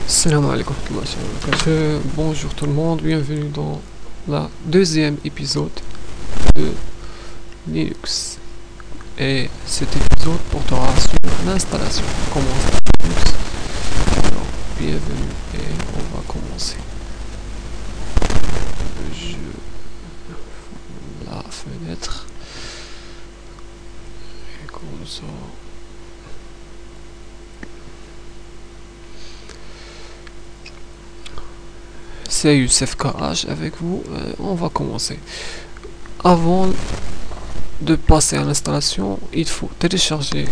Salam alaikum wa rahmatullahi wa barakatuh. Bonjour tout le monde, bienvenue dans la deuxième épisode de Linux. Et cet épisode portera sur l'installation. Comment installer Linux. Alors, bienvenue et on va commencer. Je la fenêtre. Et comme ça. C'est Youssef KH avec vous. On va commencer. Avant de passer à l'installation, il faut télécharger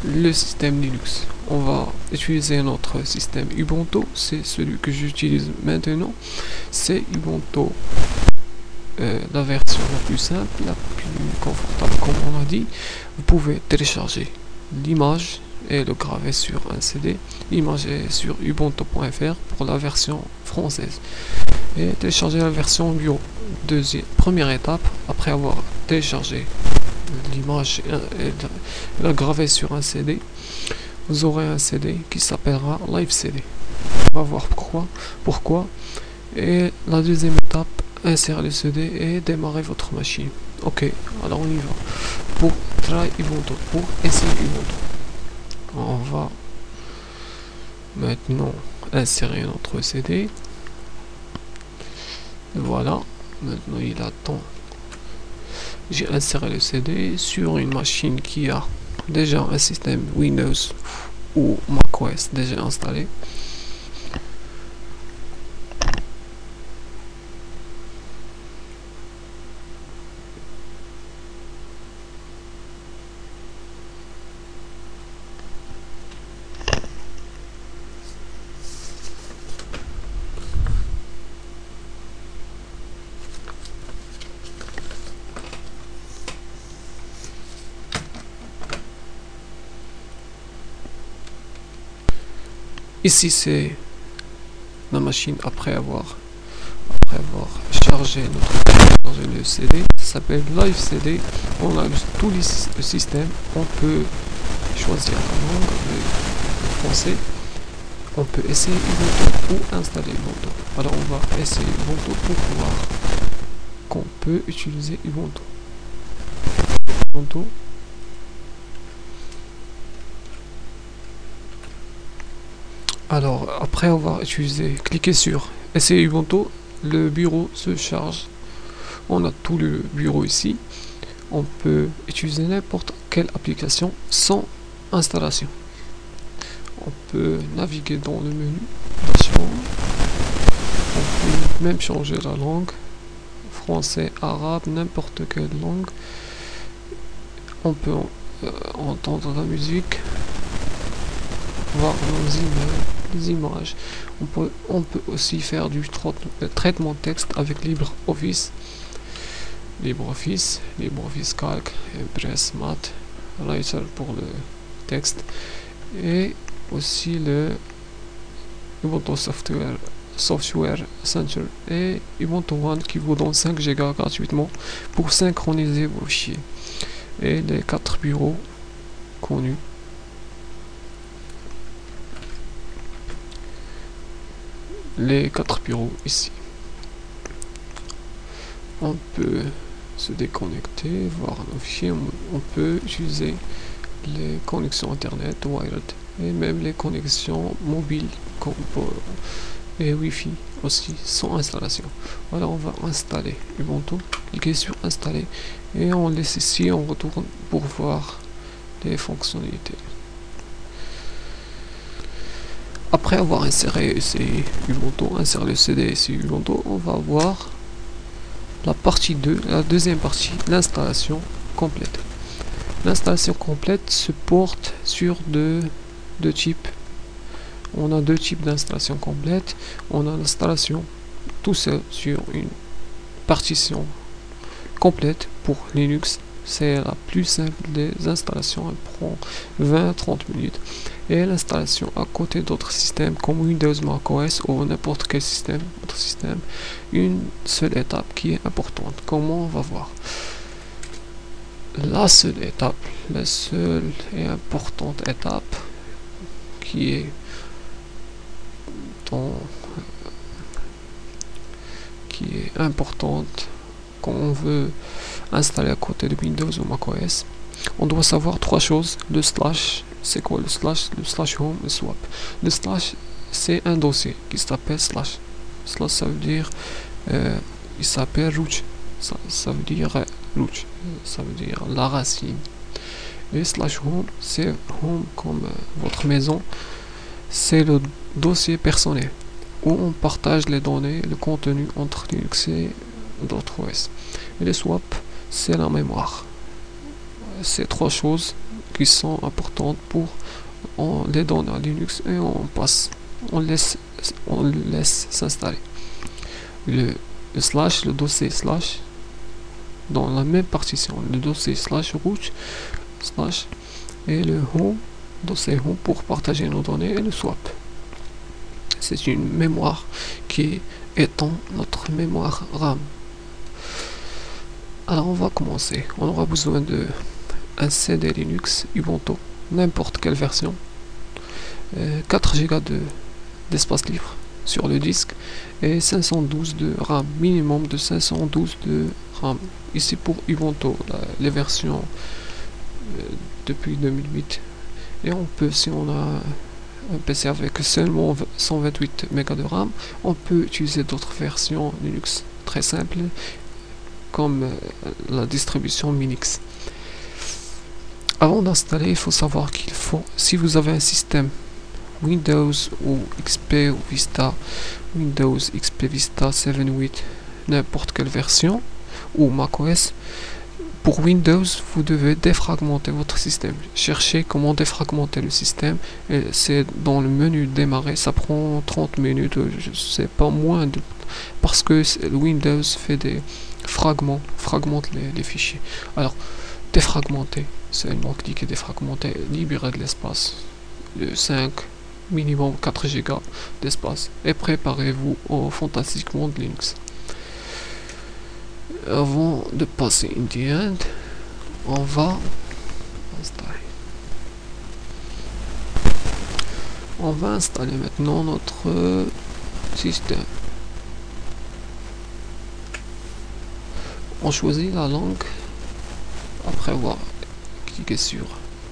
le système Linux. On va utiliser notre système Ubuntu, c'est celui que j'utilise maintenant. C'est Ubuntu, la version la plus simple, la plus confortable comme on a dit. Vous pouvez télécharger l'image et le graver sur un CD. L'image est sur ubuntu.fr pour la version française. Et télécharger la version bureau. Première étape, après avoir téléchargé l'image et la graver sur un CD, vous aurez un CD qui s'appellera Live CD. On va voir pourquoi. Et la deuxième étape, insérer le CD et démarrer votre machine. Ok, alors on y va. Pour try Ubuntu, pour essayer Ubuntu. On va maintenant insérer notre CD. Voilà, maintenant il attend. J'ai inséré le CD sur une machine qui a déjà un système Windows ou macOS déjà installé. Ici c'est la machine après avoir chargé le CD. Ça s'appelle Live CD. On a tout le système. On peut choisir la langue, le français. On peut essayer Ubuntu ou installer Ubuntu. Alors on va essayer Ubuntu pour voir qu'on peut utiliser Ubuntu. Alors, après avoir cliqué sur Essayer Ubuntu, le bureau se charge. On a tout le bureau ici. On peut utiliser n'importe quelle application sans installation. On peut naviguer dans le menu. On peut même changer la langue. Français, arabe, n'importe quelle langue. On peut entendre la musique. Voir les images. On peut aussi faire du traitement texte avec LibreOffice, Calc, Impress, Math, Writer pour le texte, et aussi le Ubuntu Software Center et Ubuntu One qui vous donne 5 Go gratuitement pour synchroniser vos fichiers, et les 4 bureaux connus. Les 4 bureaux ici. On peut se déconnecter, voir nos fichiers. On peut utiliser les connexions internet, wired, et même les connexions mobiles et Wi-Fi aussi sans installation. Voilà, on va installer Ubuntu. Cliquez sur installer et on laisse ici. On retourne pour voir les fonctionnalités. Après avoir inséré le CD ici Ubuntu, on va voir la partie 2, la deuxième partie, l'installation complète. L'installation complète se porte sur deux types. On a deux types d'installation complète. On a l'installation tout seul sur une partition complète pour Linux. C'est la plus simple des installations, elle prend 20-30 minutes. Et l'installation à côté d'autres systèmes comme Windows, macOS ou n'importe quel autre système, une seule étape qui est importante. Comment on va voir? La seule et importante étape qui est importante quand on veut installer à côté de Windows ou macOS. On doit savoir trois choses. Le slash, c'est quoi le slash? Le slash home, le swap. Le slash, c'est un dossier qui s'appelle slash. Slash, ça veut dire, il s'appelle root. Ça veut dire root. Ça veut dire la racine. Et slash home, c'est home comme votre maison. C'est le dossier personnel où on partage les données, le contenu entre Linux et d'autres OS. Et le swap, c'est la mémoire. C'est trois choses qui sont importantes pour on les donne à Linux et on laisse s'installer. Le slash, le dossier slash, dans la même partition, le dossier slash root slash et le home, dossier home pour partager nos données et le swap. C'est une mémoire qui étend notre mémoire RAM. Alors on va commencer. On aura besoin de un CD Linux Ubuntu, n'importe quelle version, 4 Go d'espace libre sur le disque et 512 de RAM, minimum de 512 de RAM. Ici pour Ubuntu, les versions depuis 2008. Et on peut, si on a un PC avec seulement 128 MB de RAM, on peut utiliser d'autres versions Linux très simples comme la distribution Minix. Avant d'installer, il faut savoir qu'il faut, si vous avez un système Windows ou XP ou Vista, Windows, XP, Vista, 7, 8, n'importe quelle version, ou macOS, pour Windows, vous devez défragmenter votre système. Cherchez comment défragmenter le système, et c'est dans le menu démarrer, ça prend 30 minutes, je sais pas moins, parce que Windows fait des fragmente les fichiers. Alors, défragmenter, seulement cliquer défragmenter, libérer de l'espace, le 5, minimum 4 Go d'espace, et préparez-vous au fantastique monde Linux. Avant de passer in the end, on va installer maintenant notre système. On choisit la langue après avoir cliqué sur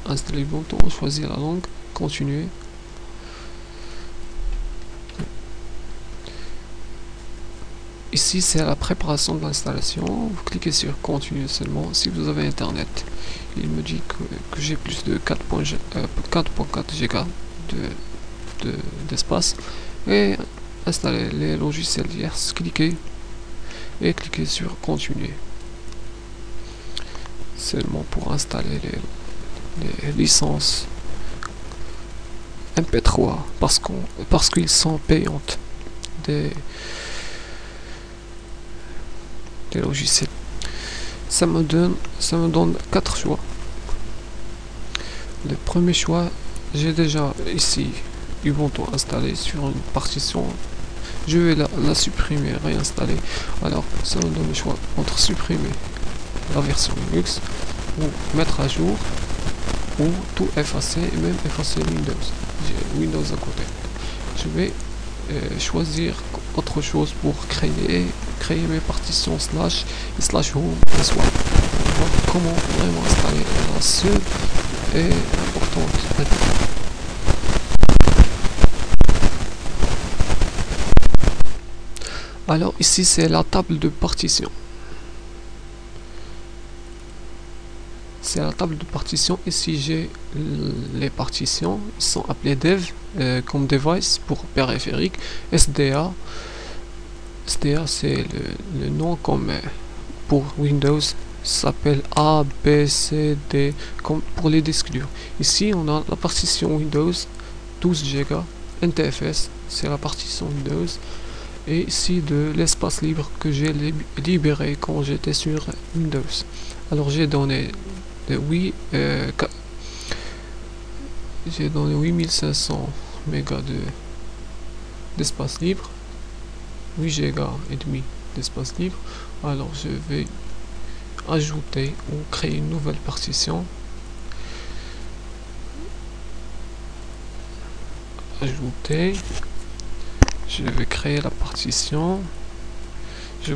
installer Ubuntu. On choisit la langue, continuer. Ici c'est la préparation de l'installation. Vous cliquez sur continuer seulement si vous avez internet. Il me dit que j'ai plus de 4.4 Go d'espace et installer les logiciels divers. Cliquez sur continuer seulement pour installer les licences MP3 parce qu'ils sont payantes des logiciels. Ça me donne 4 choix. Le premier choix, j'ai déjà ici Ubuntu installé sur une partition. Je vais la supprimer, réinstaller. Alors ça me donne le choix entre supprimer la version Linux ou mettre à jour ou tout effacer et même effacer Windows. J'ai Windows à côté. Je vais choisir autre chose pour créer mes partitions slash et slash home et swap. Donc, comment vraiment installer la seule et importante. Alors ici c'est la table de partition. C'est la table de partition. Ici j'ai les partitions. Ils sont appelés dev comme device pour périphérique. SDA. SDA c'est le nom comme pour Windows. S'appelle A, B, C, D comme pour les disques durs. Ici on a la partition Windows 12 Go. NTFS c'est la partition Windows. Et ici de l'espace libre que j'ai libéré quand j'étais sur Windows. Alors j'ai donné j'ai donné 8500 mégas d'espace libre, 8 Go et demi d'espace libre. Alors je vais ajouter ou créer une nouvelle partition. Ajouter je vais créer la partition. Je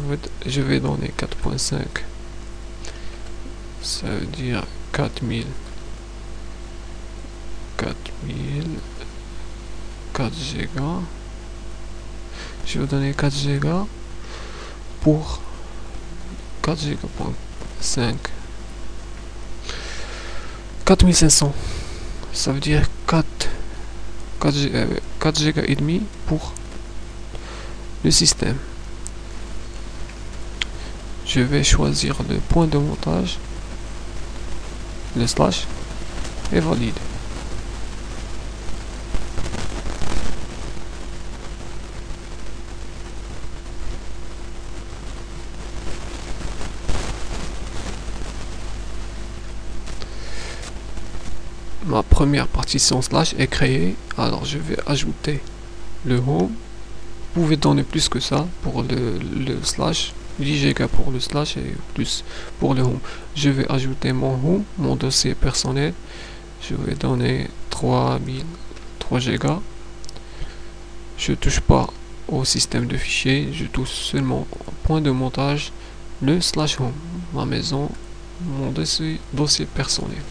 vais donner 4.5. Ça veut dire 4000, 4 gigas. Je vais donner 4 gigas pour 4 gigas.5. 4500. Ça veut dire 4 gigas et demi pour le système. Je vais choisir le point de montage, le slash, et valide. Ma première partition slash est créée, alors je vais ajouter le home. Vous pouvez donner plus que ça pour le slash, 10 Go pour le slash et plus pour le home. Je vais ajouter mon home, mon dossier personnel. Je vais donner 3 Go. Je touche pas au système de fichiers, je touche seulement au point de montage, le slash home, ma maison, mon dossier personnel.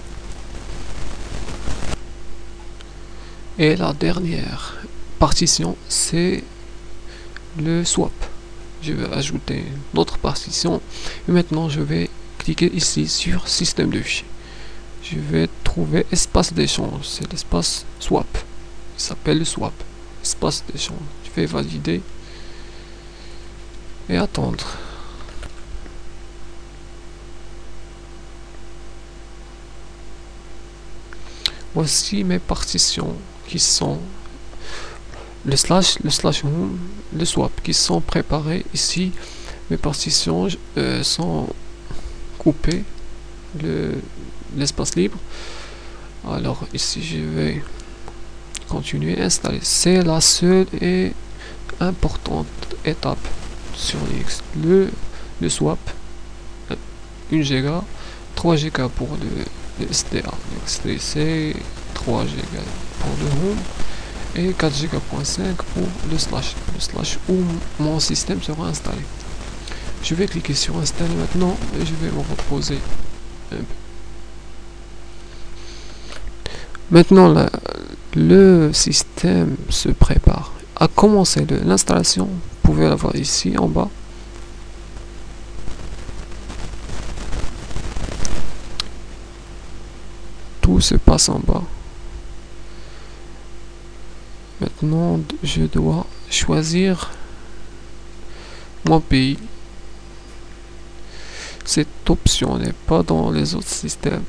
Et la dernière partition, c'est le swap. Je vais ajouter une autre partition et maintenant je vais cliquer ici sur système de fichiers. Je vais trouver espace d'échange, c'est l'espace swap. Il s'appelle le swap, espace d'échange. Je vais valider et attendre. Voici mes partitions qui sont le slash home, le swap qui sont préparés ici. Mes partitions sont coupées, l'espace libre. Alors ici je vais continuer à installer. C'est la seule et importante étape sur Linux. Le swap, 1 Go, 3 Go pour le SDA, XDC, 3 Go pour le home et 4 Go.5 pour le slash où mon système sera installé. Je vais cliquer sur installer maintenant et je vais me reposer un peu. Maintenant le système se prépare à commencer l'installation. Vous pouvez la voir ici en bas. Tout se passe en bas. Maintenant, je dois choisir mon pays. Cette option n'est pas dans les autres systèmes.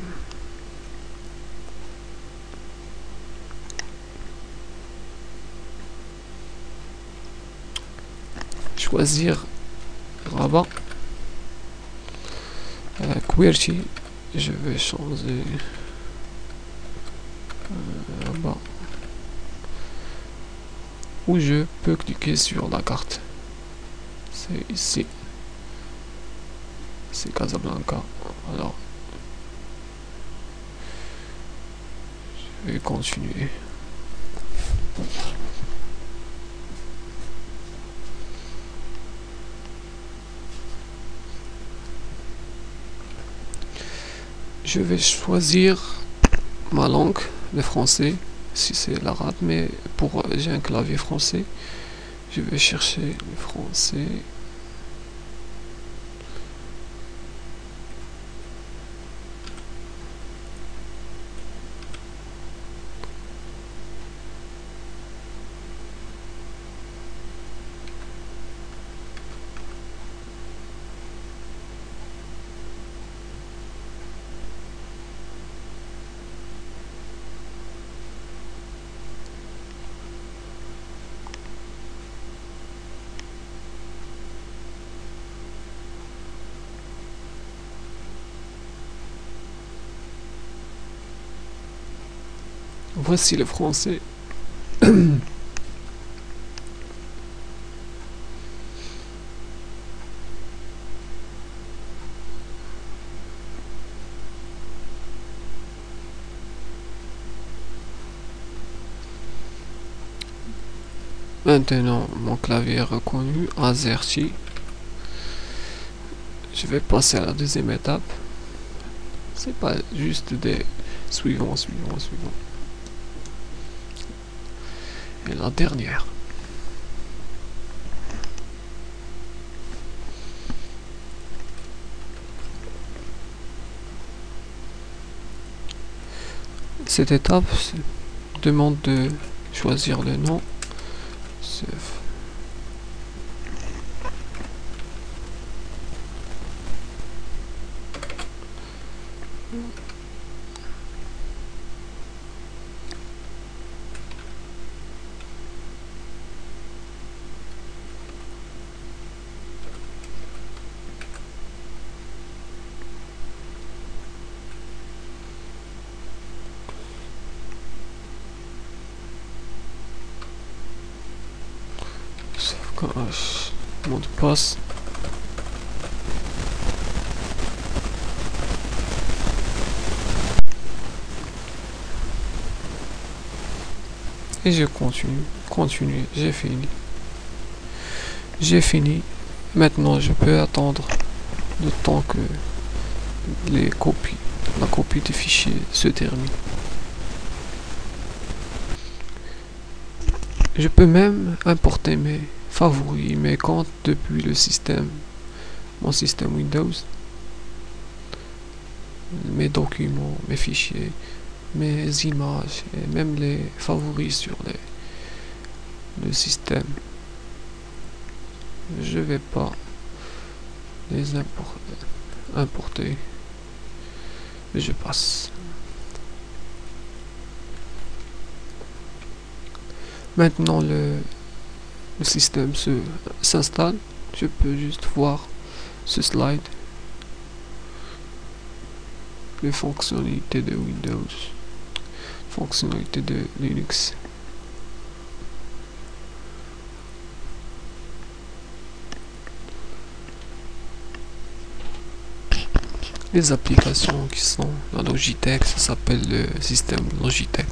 Choisir Rabat. QWERTY. Je vais changer Rabat. Où je peux cliquer sur la carte. C'est ici. C'est Casablanca. Alors, je vais continuer. Je vais choisir ma langue, le français. Si c'est l'arabe, mais pour j'ai un clavier français, je vais chercher le français. Voici le français. Maintenant, mon clavier est reconnu, AZERTY. Je vais passer à la deuxième étape. C'est pas juste des suivants. Et la dernière. Cette étape demande de choisir le nom. Sauvegarde, mot de passe. Et je continue, j'ai fini. Maintenant je peux attendre le temps que la copie du fichier se termine. Je peux même importer mes favoris, mes comptes depuis mon système Windows, mes documents, mes fichiers, mes images et même les favoris sur le système. Je vais pas les importer. Je passe. Maintenant le système s'installe. Je peux juste voir ce slide, les fonctionnalités de Windows, fonctionnalités de Linux. Les applications qui sont dans Logitech, ça s'appelle le système Logitech.